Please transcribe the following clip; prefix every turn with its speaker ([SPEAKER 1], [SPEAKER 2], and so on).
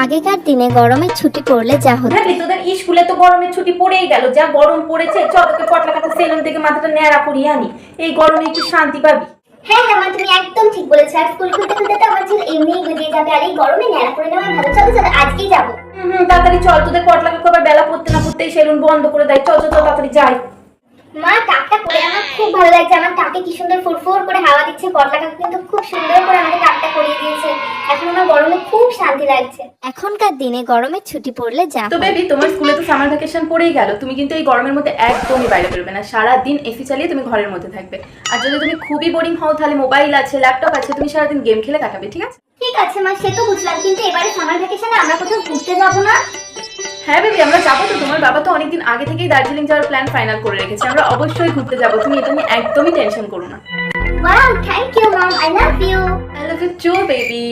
[SPEAKER 1] আগেকার দিনে গরমের ছুটি পড়লে যা হতো,
[SPEAKER 2] হ্যাঁ তোদের স্কুলে তো গরমের ছুটি পড়েই গেল, যা গরম পড়েছে চল তোকে পটলা কাটা সেলুন থেকে মাথাটা ন্যাড়া করিয়ে আনি, এই গরমে একটু শান্তি পাবি।
[SPEAKER 3] হ্যাঁ হ্যাঁ মা, তুমি একদম ঠিক বলেছো। আর স্কুল খুলতে খুলতে তো আমার চুল এমনিই গজিয়ে যাবে, আর এই গরমে ন্যাড়া করে নেওয়া ভালো। চলো চলো আজকেই যাবো।
[SPEAKER 2] তাড়াতাড়ি চল, তোদের পটলা কাকু আবার বেলা পড়তে না পড়তেই সেলুন বন্ধ করে দেয়। চল চল চল তাড়াতাড়ি যাই।
[SPEAKER 3] মা টাকটা পরে আমার খুব ভালো লাগছে, আমার টাকে কি সুন্দর ফুরফুর করে হাওয়া দিচ্ছে। পটলা কাকু কিন্তু খুব সুন্দর করে আমাকে টাকটা করিয়ে দিয়েছে, এখন আমার গরমে খুব শান্তি লাগছে।
[SPEAKER 1] এখনকার দিনে গরমের ছুটি পড়লে যা
[SPEAKER 2] তো বেবি তোমার স্কুলে তো সামার ভ্যাকেশন পড়েই গেল, তুমি কিন্তু এই গরমের মধ্যে একদমই বাইরে বেরোবে না, সারা দিন এসি চালিয়ে তুমি ঘরের মধ্যে থাকবে। আর যদি তুমি খুবই বোরিং হও তাহলে মোবাইল আছে, ল্যাপটপ আছে, তুমি সারাদিন গেম খেলে কাটাবে, ঠিক আছে?
[SPEAKER 3] ঠিক আছে মা, সে তো বুঝলাম, কিন্তু এবারে সামার ভ্যাকেশনে আমরা কোথাও ঘুরতে যাবো না?
[SPEAKER 2] হ্যাঁ বেবি আমরা যাবো তো, তোমার বাবা তো অনেকদিন আগে থেকেই দার্জিলিং যাওয়ার প্ল্যান ফাইনাল করে রেখেছে, আমরা অবশ্যই ঘুরতে যাবো, তুমি এটা নিয়ে একদমই টেনশন করো না।
[SPEAKER 3] Wow, thank you mom, I love you.
[SPEAKER 2] I love you too baby.